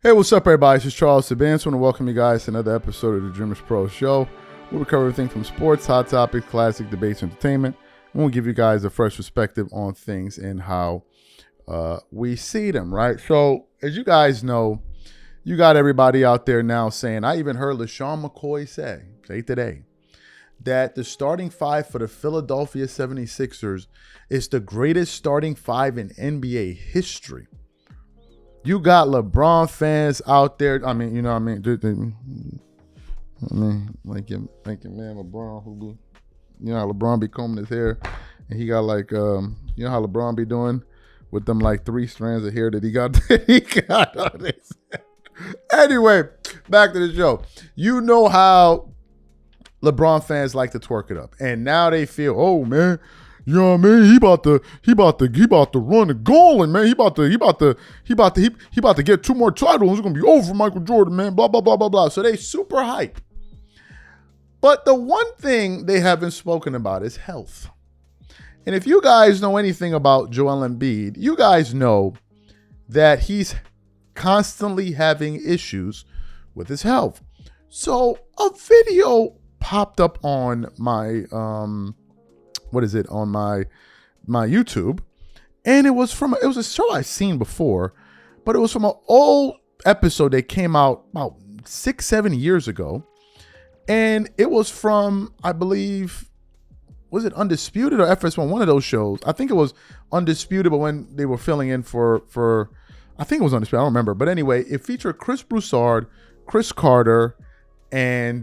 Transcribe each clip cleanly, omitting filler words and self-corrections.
Hey, what's up, everybody? This is Charles Sabans. I want to welcome you guys to another episode of the Dreamers Pro Show. We'll cover everything from sports, hot topics, classic debates, entertainment. And we'll give you guys a fresh perspective on things and how we see them, right? So, as you guys know, you got everybody out there now saying, I even heard LaShawn McCoy say today, that the starting five for the Philadelphia 76ers is the greatest starting five in NBA history. You got LeBron fans out there. I mean, you know what I mean? Like your man LeBron, who, you know how LeBron be combing his hair, and he got like, you know how LeBron be doing with them like 3 strands of hair that he got on his head. Anyway, back to the show. You know how LeBron fans like to twerk it up, and now they feel, oh man, you know what I mean? He about to run the goal, and man, he about to get 2 more titles. It's gonna be over for Michael Jordan, man. Blah blah blah blah blah. So they super hype. But the one thing they haven't spoken about is health. And if you guys know anything about Joel Embiid, you guys know that he's constantly having issues with his health. So a video popped up on my on my YouTube, and it was a show I've seen before, but it was from an old episode that came out about 6-7 years ago, and it was from, I believe, was it Undisputed or FS1, one of those shows. I think it was Undisputed, but when they were filling in for I think it was Undisputed, I don't remember, but anyway, it featured Chris Broussard, Chris Carter, and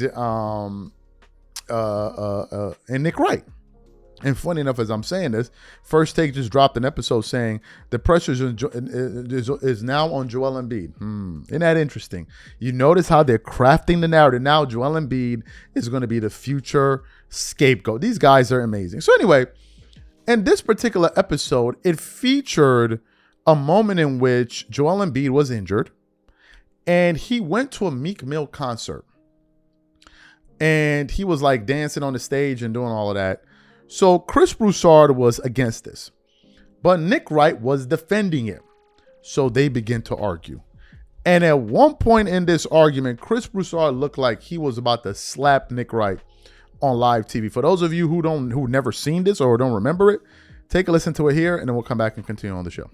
Nick Wright. And funny enough, as I'm saying this, First Take just dropped an episode saying the pressure is now on Joel Embiid. Isn't that interesting? You notice how they're crafting the narrative. Now Joel Embiid is going to be the future scapegoat. These guys are amazing. So anyway, in this particular episode, it featured a moment in which Joel Embiid was injured, and he went to a Meek Mill concert. And he was like dancing on the stage and doing all of that. So Chris Broussard was against this, but Nick Wright was defending it. So they begin to argue. And at one point in this argument, Chris Broussard looked like he was about to slap Nick Wright on live TV. For those of you who never seen this or don't remember it, take a listen to it here, and then we'll come back and continue on the show.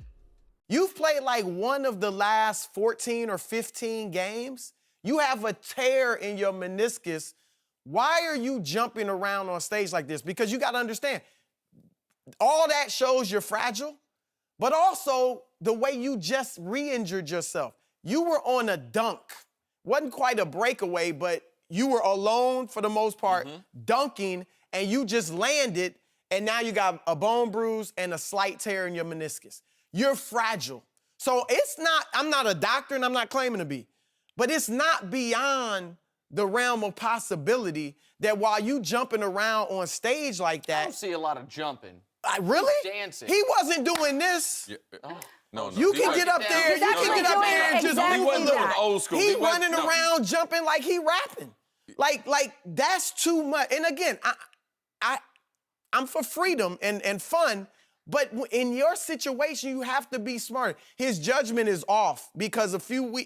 You've played like one of the last 14 or 15 games. You have a tear in your meniscus. Why are you jumping around on stage like this? Because you got to understand, all that shows you're fragile, but also the way you just re-injured yourself. You were on a dunk. Wasn't quite a breakaway, but you were alone for the most part, dunking, and you just landed, and now you got a bone bruise and a slight tear in your meniscus. You're fragile. So it's not, I'm not a doctor and I'm not claiming to be, but it's not beyond the realm of possibility that while you jumping around on stage like that. I don't see a lot of jumping. Really? He's dancing. He wasn't doing this. Yeah. Oh. No. You can get up there. You can get up there and just He wasn't doing old school. He running around jumping like he rapping. Like that's too much. And again, I'm for freedom and fun. But in your situation, you have to be smart. His judgment is off because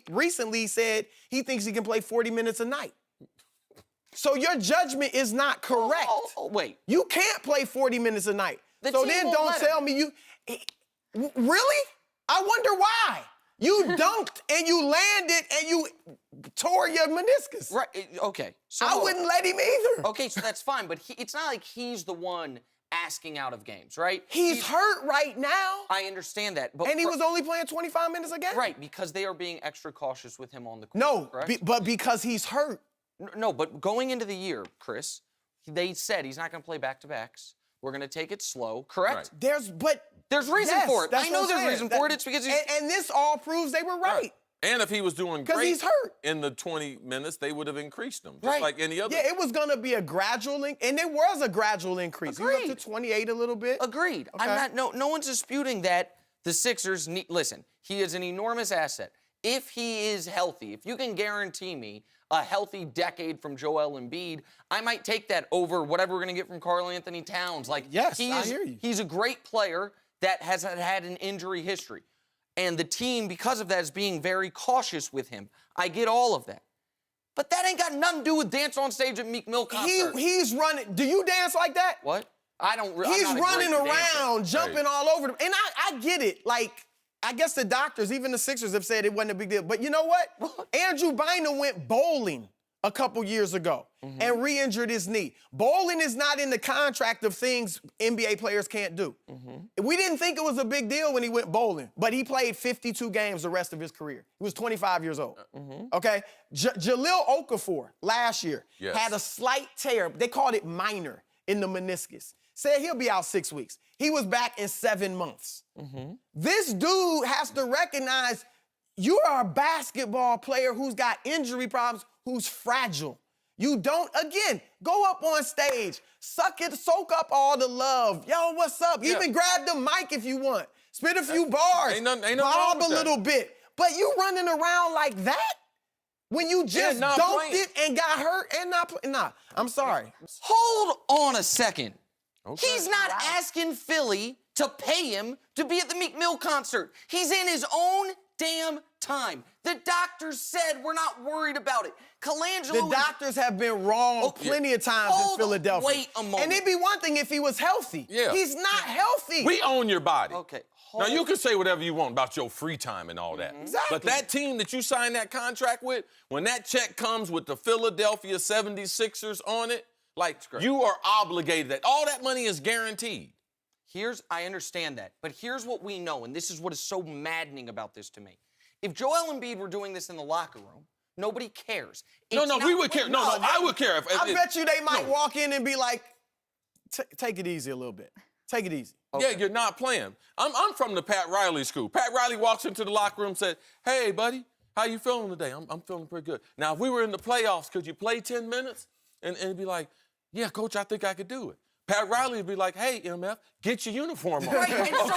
recently he said he thinks he can play 40 minutes a night. So your judgment is not correct. Oh, wait. You can't play 40 minutes a night. So then don't tell me really? I wonder why. You dunked and you landed and you tore your meniscus. Right, okay. So I wouldn't let him either. Okay, so that's fine, but it's not like he's the one asking out of games, right? He's hurt right now. I understand that. But and he was only playing 25 minutes a game? Right, because they are being extra cautious with him on the court. No, but because he's hurt. No, but going into the year, Chris, they said he's not going to play back-to-backs. We're going to take it slow, correct? Right. There's reason for it. I know there's reason for it. It's because he's... And this all proves they were right. And if he was doing great he's hurt. in the 20 minutes, they would have increased him, just Right. like any other. Yeah, it was going to be a gradual and there was a gradual increase. Agreed. He was up to 28 a little bit. Agreed. Okay. No one's disputing that the Sixers need, listen, he is an enormous asset. If he is healthy, if you can guarantee me a healthy decade from Joel Embiid, I might take that over whatever we're going to get from Karl Anthony Towns. Like, yes, I hear you. He's a great player that has had an injury history. And the team, because of that, is being very cautious with him. I get all of that. But that ain't got nothing to do with dance on stage at Meek Mill concert. He's running. Do you dance like that? What? I don't. He's I'm not a running great around, dancer. jumping all over them. And I get it. Like, I guess the doctors, even the Sixers, have said it wasn't a big deal. But you know what? Andrew Bynum went bowling a couple years ago and re-injured his knee. Bowling is not in the contract of things NBA players can't do. We didn't think it was a big deal when he went bowling, but he played 52 games the rest of his career. He was 25 years old. Okay? Jahlil Okafor last year had a slight tear. They called it minor in the meniscus. Said he'll be out 6 weeks. He was back in 7 months. This dude has to recognize you are a basketball player who's got injury problems, who's fragile. You don't, again, go up on stage, soak up all the love. Yo, what's up? Even grab the mic if you want. Spit a few bars. Ain't nothing bob wrong with a little bit. But you running around like that? When you just dunked it and got hurt and not playing? Nah, I'm sorry. Hold on a second. Okay. He's not asking Philly to pay him to be at the Meek Mill concert. He's in his own damn time. The doctors said we're not worried about it. Colangelo. The doctors have been wrong plenty of times in Philadelphia. Wait a moment. And it'd be one thing if he was healthy. Yeah. He's not healthy. We own your body. Okay. Now, you can say whatever you want about your free time and all that. Exactly. But that team that you signed that contract with, when that check comes with the Philadelphia 76ers on it, like, you are obligated. That all that money is guaranteed. I understand that, but here's what we know, and this is what is so maddening about this to me. If Joel Embiid were doing this in the locker room, nobody cares. We would care. No, I would care. I bet you they might walk in and be like, take it easy a little bit. Take it easy. Okay. Yeah, you're not playing. I'm from the Pat Riley school. Pat Riley walks into the locker room and said, hey, buddy, how you feeling today? I'm feeling pretty good. Now, if we were in the playoffs, could you play 10 minutes? And it'd be like, yeah, coach, I think I could do it. Pat Riley would be like, hey, MF, get your uniform on. Right, okay? So,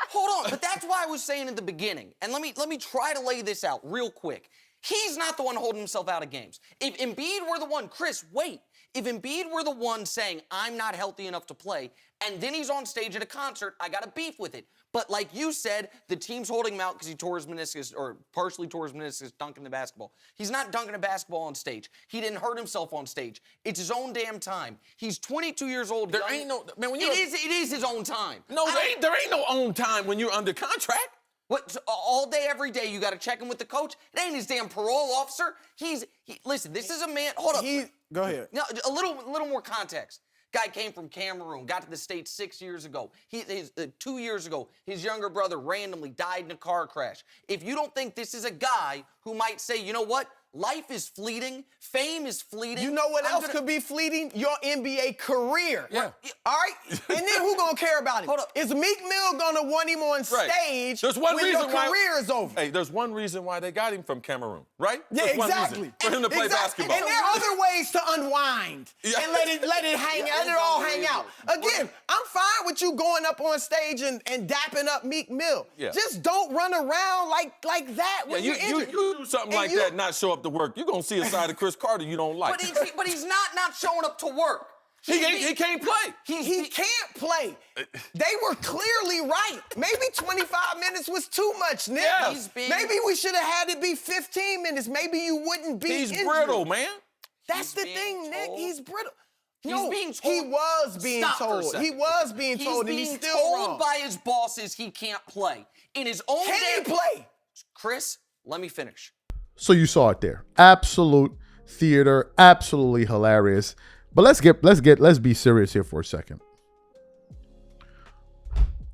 hold on, but that's why I was saying in the beginning, and let me try to lay this out real quick. He's not the one holding himself out of games. If Embiid were the one, Chris, wait. If Embiid were the one saying, I'm not healthy enough to play, and then he's on stage at a concert, I got a beef with it. But like you said, the team's holding him out because he tore his meniscus, or partially tore his meniscus dunking the basketball. He's not dunking a basketball on stage. He didn't hurt himself on stage. It's his own damn time. He's 22 years old. There ain't no, man, when it is his own time. No, there ain't no own time when you're under contract. What, so all day, every day, you got to check in with the coach? It ain't his damn parole officer. Listen, this is a man, hold up. Go ahead. No, a little more context. Guy came from Cameroon, got to the States 6 years ago. 2 years ago, his younger brother randomly died in a car crash. If you don't think this is a guy who might say, you know what? Life is fleeting. Fame is fleeting. You know what else could be fleeting? Your NBA career. Yeah. All right? And then who gonna care about him? Hold up. Is Meek Mill gonna want him on stage There's one when reason your why, career is over? Hey, there's one reason why they got him from Cameroon, right? Yeah, There's one exactly. reason, for him to play basketball. And there are other ways to unwind and let it hang out. Let it all hang out. Again, I'm fine with you going up on stage and dapping up Meek Mill. Yeah. Just don't run around like that when you're injured. You do something like that and not show up to work, you're going to see a side of Chris Carter you don't like. But he's not showing up to work. He can't play. He can't play. They were clearly right. Maybe 25 minutes was too much, Nick. Yeah. Maybe we should have had it be 15 minutes. Maybe you wouldn't be He's injured. brittle, man. That's the thing, Nick. He's brittle. He's being told. He was being told. He was being told, and he's still told wrong. by his bosses he can't play. In his own Can he play? Chris, let me finish. So you saw it there. Absolute theater, absolutely hilarious. But let's be serious here for a second.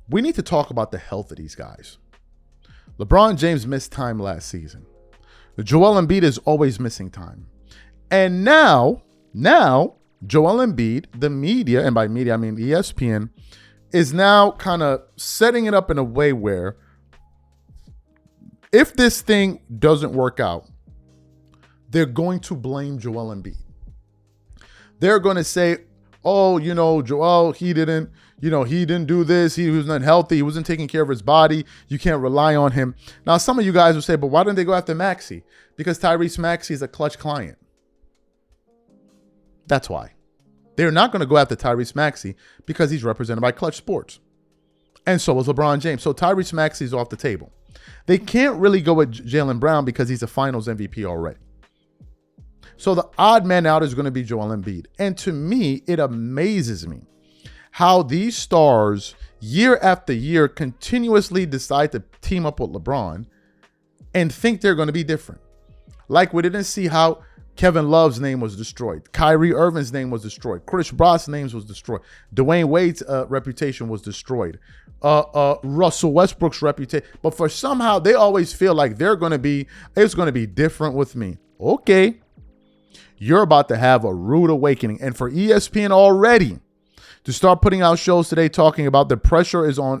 We need to talk about the health of these guys. LeBron James missed time last season. Joel Embiid is always missing time. And now Joel Embiid, the media, and by media I mean ESPN, is now kind of setting it up in a way where if this thing doesn't work out, they're going to blame Joel Embiid. They're going to say, oh, Joel, he didn't do this. He was not healthy. He wasn't taking care of his body. You can't rely on him. Now, some of you guys will say, but why didn't they go after Maxey? Because Tyrese Maxey is a clutch client. That's why. They're not going to go after Tyrese Maxey because he's represented by Clutch Sports. And so is LeBron James. So Tyrese Maxey is off the table. They can't really go with Jaylen Brown because he's a finals MVP already. So the odd man out is going to be Joel Embiid. And to me, it amazes me how these stars year after year continuously decide to team up with LeBron and think they're going to be different. Like we didn't see how Kevin Love's name was destroyed. Kyrie Irving's name was destroyed. Chris Bosh's name was destroyed. Dwayne Wade's reputation was destroyed. Russell Westbrook's reputation. But for somehow they always feel like it's going to be different with me. Okay. You're about to have a rude awakening. And for ESPN already to start putting out shows today talking about the pressure Joel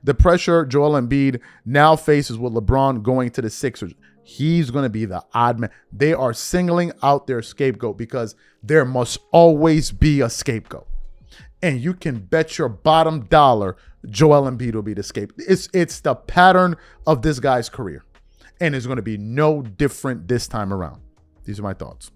Embiid now faces with LeBron going to the Sixers. He's going to be the odd man. They are singling out their scapegoat because there must always be a scapegoat. And you can bet your bottom dollar Joel Embiid will be the scapegoat. It's the pattern of this guy's career. And it's going to be no different this time around. These are my thoughts.